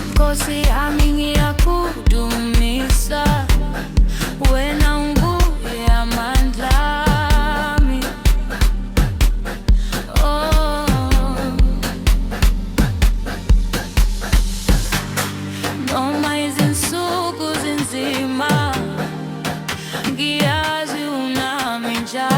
Nkosi amingi ya kudumisa wena nguvu ya mandlami. Noma izinsuku zinzima ngiyazi unami njalo.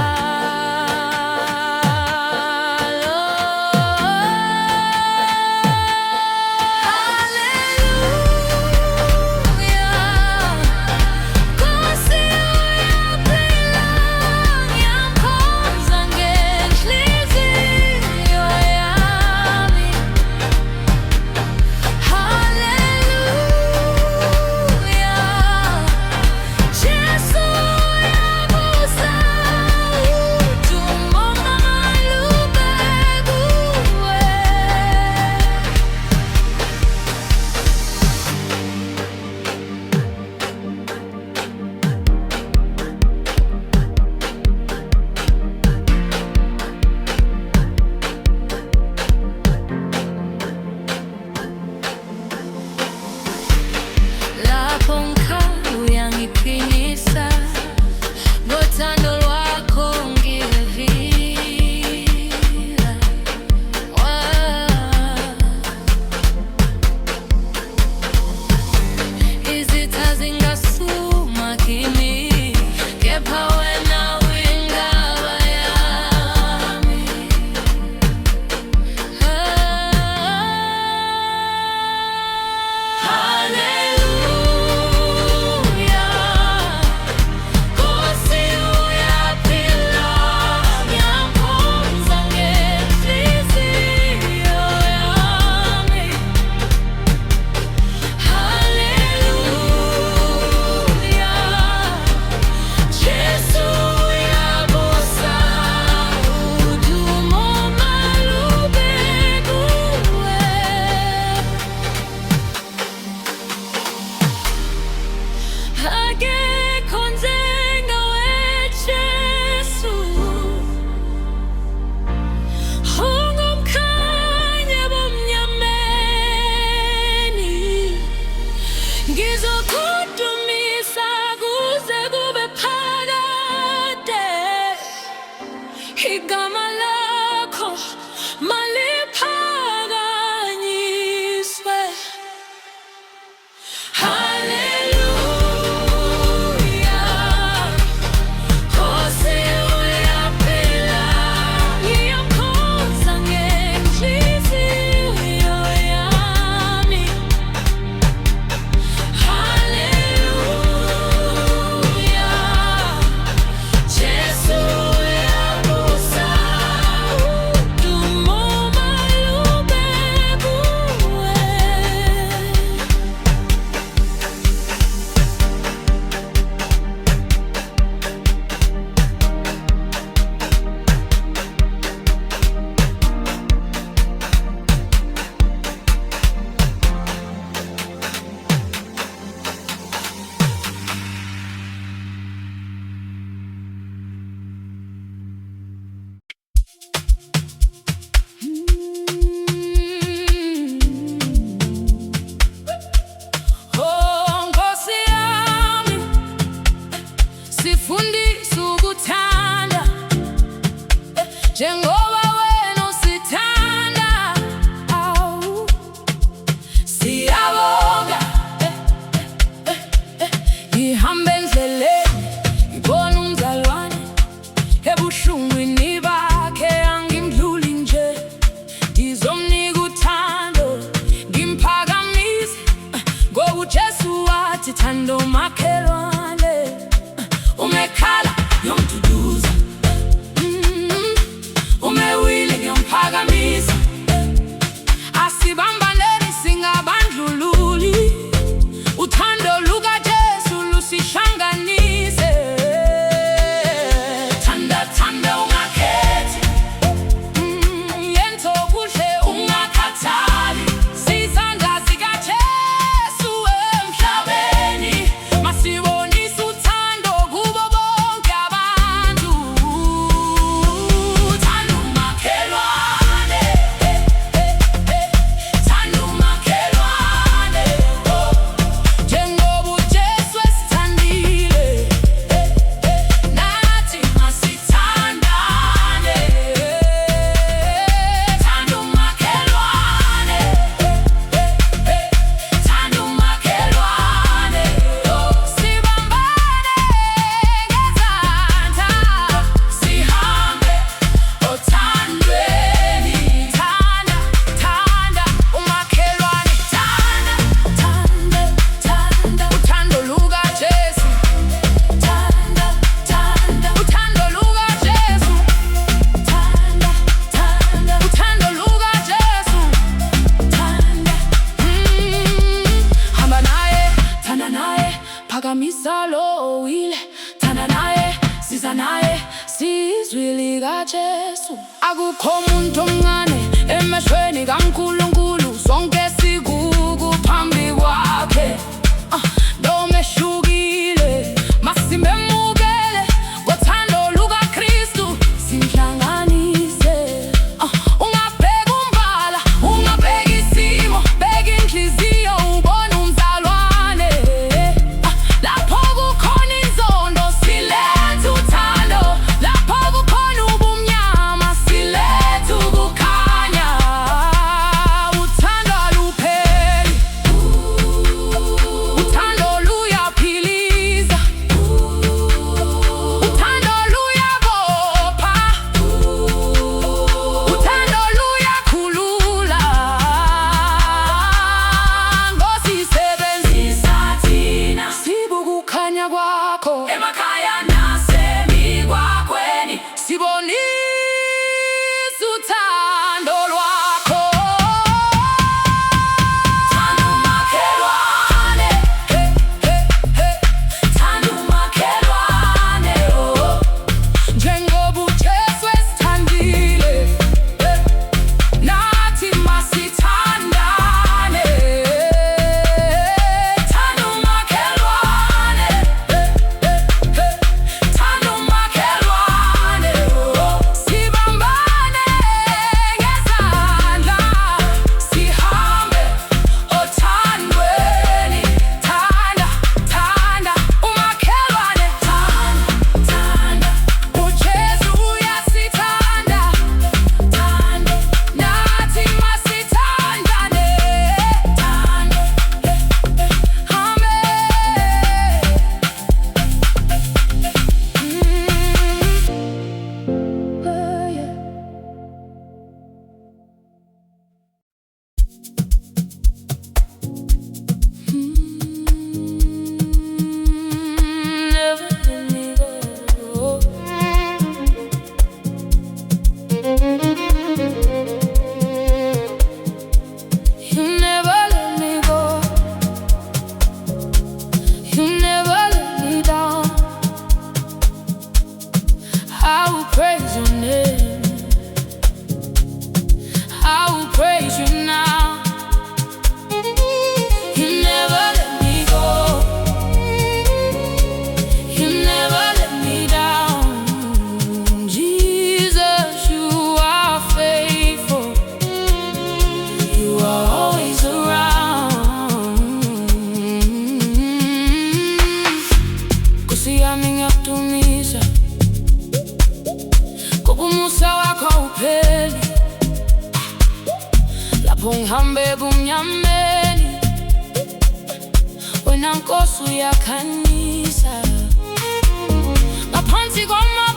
Igama lakho maliphakanyiswe. Haleluya, Nkosi uyaphila, ngiyamkhonza ngenhliziyo yami. Haleluya, Jesu sifundisa ukuthanda njengoba wena usithanda. Siyabonga ngihamba endleleni ngibona umzalwane ebuhlungwini bakhe, angimdluli nje ngizomnika uthando ngimphakamise, ngoba uJesu wathi thanda umakhelwane. Umekhala yomduduza, ilizwi likaJesu. Akukho umuntu omncane emehlweni kaNkulunkulu, sonke sigugu phambi kwakhe. Noma ehlukile masimemukele, ngothando lukaKristu simhlanganise. Ungabheka umbala, ungabheka isimo, bheka inhliziyo ubone umzalwane. Lapho kukhona inzondo siletha uthando, lapho kukhona ubumnyama siletha ukukhanya. Uthando alupheli, uthando luyaphilisa, uthando luyabopha, uthando luyakhulula. Ngosisebenzisa thina sibuka ukukhanya kwakho emakhaya nasemigwaqweni, sibonisa uthando lwakho. Thanda umakhelwane, thanda umakhelwane, njengoba uJesu esithandile, nathi masithandane. Thanda umakhelwane, thanda umakhelwane, sibambane ngezandla, sihambe othandweni. Thanda, thanda umakhelwane, thanda, uJesu uyasithanda, thanda, nathi masithandane. Thanda, never let me go. You never let me go. You never let me down. I will praise your name. I will praise you now. You never let me go. You never let me down. Jesus, you are faithful. You are always around. Kusiami ngakudumisha, kubumusa wakho upheli. Lapho ngihambe ebumnyameni, wena Nkosi uyakhanyisa. Ngaphansi kwama